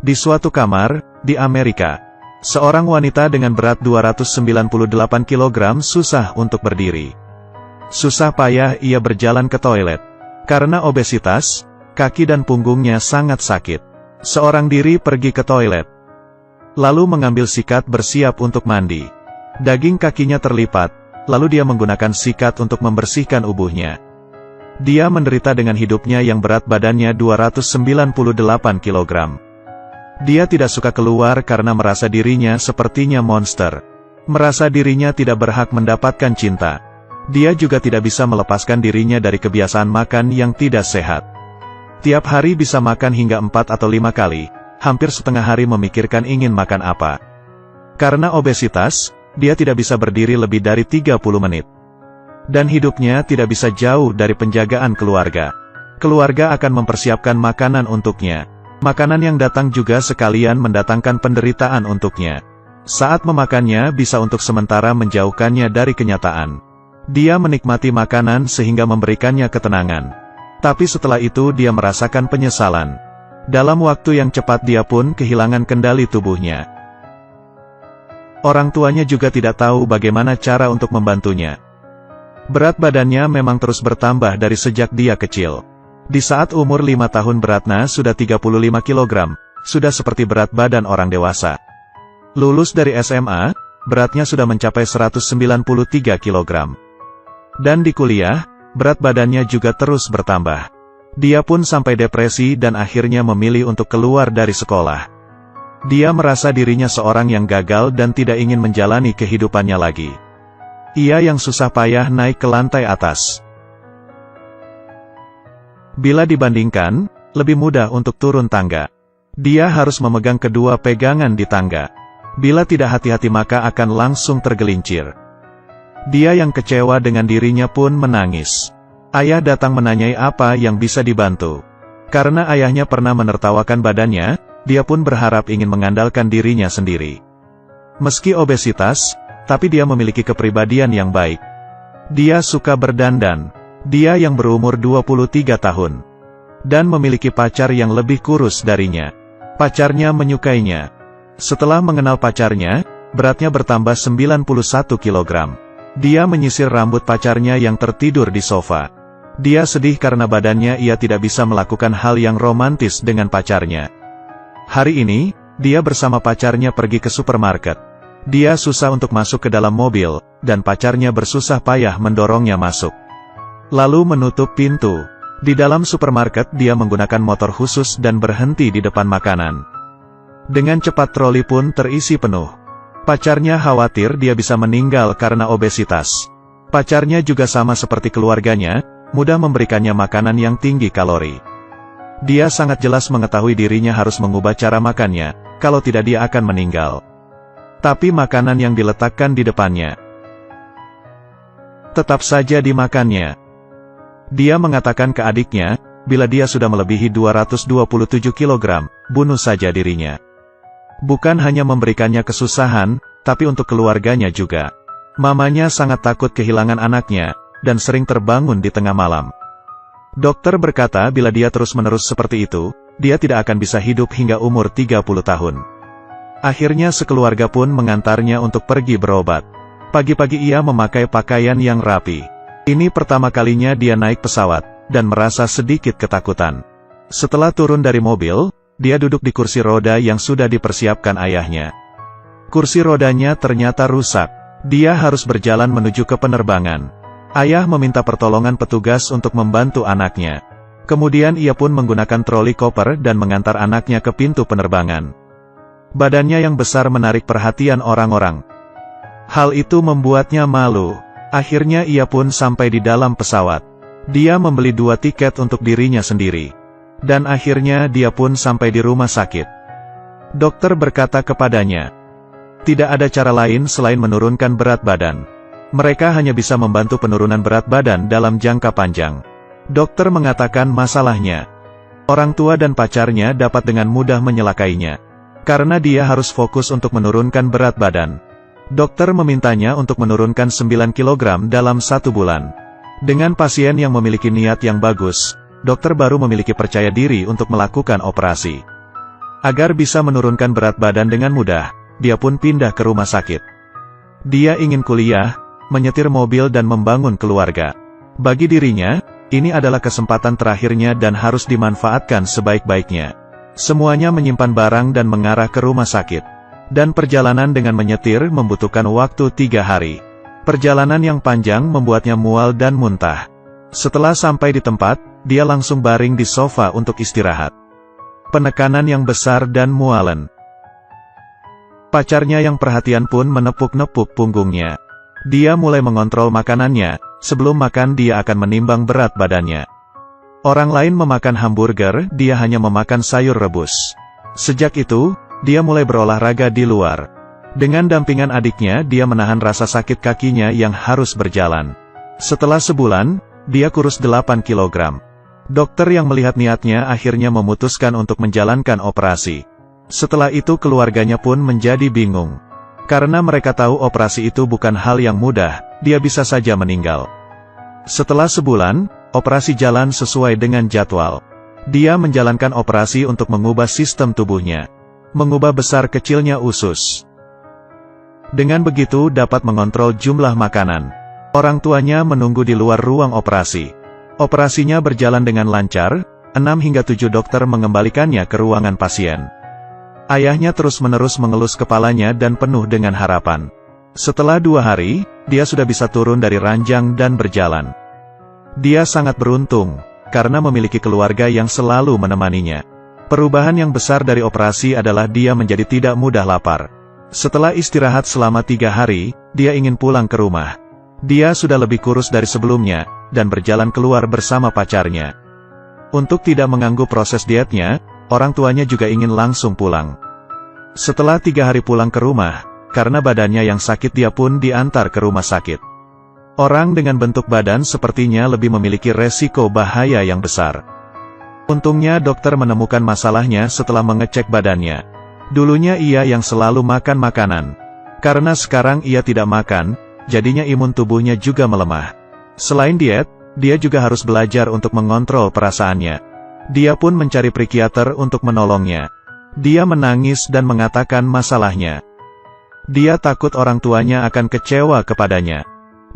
Di suatu kamar, di Amerika, seorang wanita dengan berat 298 kg susah untuk berdiri. Susah payah ia berjalan ke toilet. Karena obesitas, kaki dan punggungnya sangat sakit. Seorang diri pergi ke toilet, lalu mengambil sikat bersiap untuk mandi. Daging kakinya terlipat, lalu dia menggunakan sikat untuk membersihkan ubuhnya. Dia menderita dengan hidupnya yang berat badannya 298 kg. Dia tidak suka keluar karena merasa dirinya sepertinya monster. Merasa dirinya tidak berhak mendapatkan cinta. Dia juga tidak bisa melepaskan dirinya dari kebiasaan makan yang tidak sehat. Tiap hari bisa makan hingga 4 atau 5 kali, hampir setengah hari memikirkan ingin makan apa. Karena obesitas, dia tidak bisa berdiri lebih dari 30 menit. Dan hidupnya tidak bisa jauh dari penjagaan keluarga. Keluarga akan mempersiapkan makanan untuknya. Makanan yang datang juga sekalian mendatangkan penderitaan untuknya. Saat memakannya bisa untuk sementara menjauhkannya dari kenyataan. Dia menikmati makanan sehingga memberikannya ketenangan. Tapi setelah itu dia merasakan penyesalan. Dalam waktu yang cepat dia pun kehilangan kendali tubuhnya. Orang tuanya juga tidak tahu bagaimana cara untuk membantunya. Berat badannya memang terus bertambah dari sejak dia kecil. Di saat umur 5 tahun beratnya sudah 35 kg, sudah seperti berat badan orang dewasa. Lulus dari SMA, beratnya sudah mencapai 193 kg. Dan di kuliah, berat badannya juga terus bertambah. Dia pun sampai depresi dan akhirnya memilih untuk keluar dari sekolah. Dia merasa dirinya seorang yang gagal dan tidak ingin menjalani kehidupannya lagi. Ia yang susah payah naik ke lantai atas. Bila dibandingkan, lebih mudah untuk turun tangga. Dia harus memegang kedua pegangan di tangga. Bila tidak hati-hati maka akan langsung tergelincir. Dia yang kecewa dengan dirinya pun menangis. Ayah datang menanyai apa yang bisa dibantu. Karena ayahnya pernah menertawakan badannya, dia pun berharap ingin mengandalkan dirinya sendiri. Meski obesitas, tapi dia memiliki kepribadian yang baik. Dia suka berdandan. Dia yang berumur 23 tahun. Dan memiliki pacar yang lebih kurus darinya. Pacarnya menyukainya. Setelah mengenal pacarnya, beratnya bertambah 91 kg. Dia menyisir rambut pacarnya yang tertidur di sofa. Dia sedih karena badannya ia tidak bisa melakukan hal yang romantis dengan pacarnya. Hari ini, dia bersama pacarnya pergi ke supermarket. Dia susah untuk masuk ke dalam mobil, dan pacarnya bersusah payah mendorongnya masuk. Lalu menutup pintu. Di dalam supermarket dia menggunakan motor khusus dan berhenti di depan makanan. Dengan cepat troli pun terisi penuh. Pacarnya khawatir dia bisa meninggal karena obesitas. Pacarnya juga sama seperti keluarganya, mudah memberikannya makanan yang tinggi kalori. Dia sangat jelas mengetahui dirinya harus mengubah cara makannya, kalau tidak dia akan meninggal. Tapi makanan yang diletakkan di depannya tetap saja dimakannya. Dia mengatakan ke adiknya, bila dia sudah melebihi 227 kg, bunuh saja dirinya. Bukan hanya memberikannya kesusahan, tapi untuk keluarganya juga. Mamanya sangat takut kehilangan anaknya, dan sering terbangun di tengah malam. Dokter berkata bila dia terus-menerus seperti itu, dia tidak akan bisa hidup hingga umur 30 tahun. Akhirnya sekeluarga pun mengantarnya untuk pergi berobat. Pagi-pagi ia memakai pakaian yang rapi. Ini pertama kalinya dia naik pesawat, dan merasa sedikit ketakutan. Setelah turun dari mobil, dia duduk di kursi roda yang sudah dipersiapkan ayahnya. Kursi rodanya ternyata rusak. Dia harus berjalan menuju ke penerbangan. Ayah meminta pertolongan petugas untuk membantu anaknya. Kemudian ia pun menggunakan troli koper dan mengantar anaknya ke pintu penerbangan. Badannya yang besar menarik perhatian orang-orang. Hal itu membuatnya malu. Akhirnya ia pun sampai di dalam pesawat. Dia membeli 2 tiket untuk dirinya sendiri. Dan akhirnya dia pun sampai di rumah sakit. Dokter berkata kepadanya, tidak ada cara lain selain menurunkan berat badan. Mereka hanya bisa membantu penurunan berat badan dalam jangka panjang. Dokter mengatakan masalahnya, orang tua dan pacarnya dapat dengan mudah menyelakainya. Karena dia harus fokus untuk menurunkan berat badan. Dokter memintanya untuk menurunkan 9 kg dalam 1 bulan. Dengan pasien yang memiliki niat yang bagus, dokter baru memiliki percaya diri untuk melakukan operasi. Agar bisa menurunkan berat badan dengan mudah, dia pun pindah ke rumah sakit. Dia ingin kuliah, menyetir mobil dan membangun keluarga. Bagi dirinya, ini adalah kesempatan terakhirnya dan harus dimanfaatkan sebaik-baiknya. Semuanya menyimpan barang dan mengarah ke rumah sakit. Dan perjalanan dengan menyetir membutuhkan waktu 3 hari. Perjalanan yang panjang membuatnya mual dan muntah. Setelah sampai di tempat, dia langsung baring di sofa untuk istirahat. Penekanan yang besar dan mualen. Pacarnya yang perhatian pun menepuk-nepuk punggungnya. Dia mulai mengontrol makanannya, sebelum makan dia akan menimbang berat badannya. Orang lain memakan hamburger, dia hanya memakan sayur rebus. Sejak itu, dia mulai berolahraga di luar. Dengan dampingan adiknya dia menahan rasa sakit kakinya yang harus berjalan. Setelah sebulan, dia kurus 8 kg. Dokter yang melihat niatnya akhirnya memutuskan untuk menjalankan operasi. Setelah itu keluarganya pun menjadi bingung. Karena mereka tahu operasi itu bukan hal yang mudah, dia bisa saja meninggal. Setelah sebulan, operasi jalan sesuai dengan jadwal. Dia menjalankan operasi untuk mengubah sistem tubuhnya. Mengubah besar kecilnya usus. Dengan begitu dapat mengontrol jumlah makanan. Orang tuanya menunggu di luar ruang operasi. Operasinya berjalan dengan lancar, 6 hingga 7 dokter mengembalikannya ke ruangan pasien. Ayahnya terus-menerus mengelus kepalanya dan penuh dengan harapan. Setelah 2 hari, dia sudah bisa turun dari ranjang dan berjalan. Dia sangat beruntung, karena memiliki keluarga yang selalu menemaninya. Perubahan yang besar dari operasi adalah dia menjadi tidak mudah lapar. Setelah istirahat selama 3 hari, dia ingin pulang ke rumah. Dia sudah lebih kurus dari sebelumnya, dan berjalan keluar bersama pacarnya. Untuk tidak mengganggu proses dietnya, orang tuanya juga ingin langsung pulang. Setelah 3 hari pulang ke rumah, karena badannya yang sakit dia pun diantar ke rumah sakit. Orang dengan bentuk badan sepertinya lebih memiliki resiko bahaya yang besar. Untungnya dokter menemukan masalahnya setelah mengecek badannya. Dulunya ia yang selalu makan makanan. Karena sekarang ia tidak makan, jadinya imun tubuhnya juga melemah. Selain diet, dia juga harus belajar untuk mengontrol perasaannya. Dia pun mencari psikiater untuk menolongnya. Dia menangis dan mengatakan masalahnya. Dia takut orang tuanya akan kecewa kepadanya.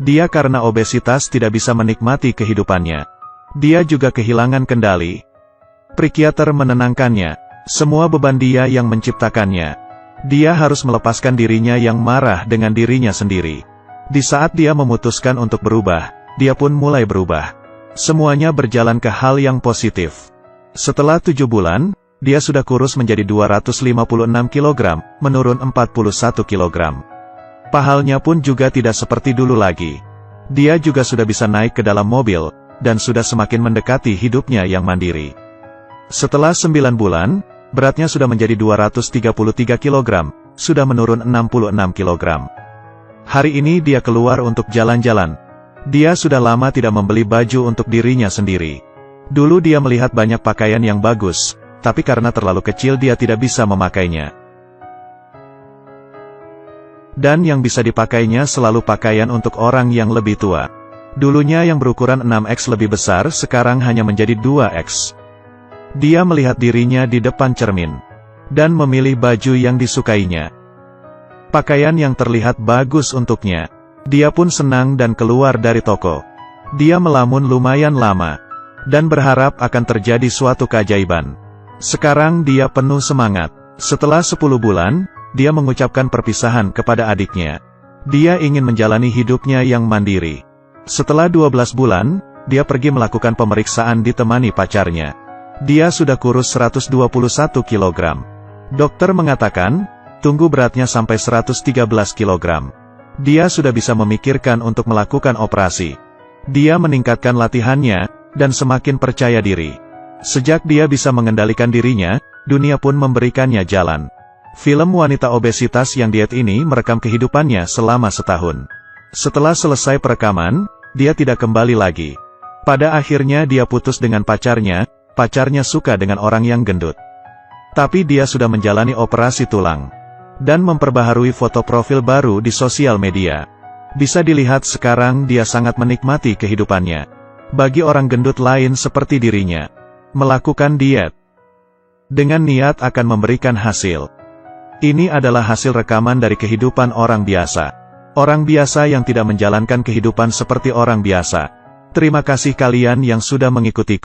Dia karena obesitas tidak bisa menikmati kehidupannya. Dia juga kehilangan kendali. Psikiater menenangkannya. Semua beban dia yang menciptakannya. Dia harus melepaskan dirinya yang marah dengan dirinya sendiri. Di saat dia memutuskan untuk berubah, dia pun mulai berubah. Semuanya berjalan ke hal yang positif. Setelah 7 bulan, dia sudah kurus menjadi 256 kg, menurun 41 kg. Pahalnya pun juga tidak seperti dulu lagi. Dia juga sudah bisa naik ke dalam mobil, dan sudah semakin mendekati hidupnya yang mandiri. Setelah 9 bulan, beratnya sudah menjadi 233 kg, sudah menurun 66 kg. Hari ini dia keluar untuk jalan-jalan. Dia sudah lama tidak membeli baju untuk dirinya sendiri. Dulu dia melihat banyak pakaian yang bagus, tapi karena terlalu kecil dia tidak bisa memakainya. Dan yang bisa dipakainya selalu pakaian untuk orang yang lebih tua. Dulunya yang berukuran 6X lebih besar sekarang hanya menjadi 2X. Dia melihat dirinya di depan cermin. Dan memilih baju yang disukainya. Pakaian yang terlihat bagus untuknya. Dia pun senang dan keluar dari toko. Dia melamun lumayan lama. Dan berharap akan terjadi suatu keajaiban. Sekarang dia penuh semangat. Setelah 10 bulan, dia mengucapkan perpisahan kepada adiknya. Dia ingin menjalani hidupnya yang mandiri. Setelah 12 bulan, dia pergi melakukan pemeriksaan ditemani pacarnya. Dia sudah kurus 121 kg. Dokter mengatakan, tunggu beratnya sampai 113 kg. Dia sudah bisa memikirkan untuk melakukan operasi. Dia meningkatkan latihannya, dan semakin percaya diri. Sejak dia bisa mengendalikan dirinya, dunia pun memberikannya jalan. Film wanita obesitas yang diet ini merekam kehidupannya selama setahun. Setelah selesai perekaman, dia tidak kembali lagi. Pada akhirnya dia putus dengan pacarnya suka dengan orang yang gendut. Tapi dia sudah menjalani operasi tulang. Dan memperbaharui foto profil baru di sosial media. Bisa dilihat sekarang dia sangat menikmati kehidupannya. Bagi orang gendut lain seperti dirinya, melakukan diet dengan niat akan memberikan hasil. Ini adalah hasil rekaman dari kehidupan orang biasa. Orang biasa yang tidak menjalankan kehidupan seperti orang biasa. Terima kasih kalian yang sudah mengikutiku.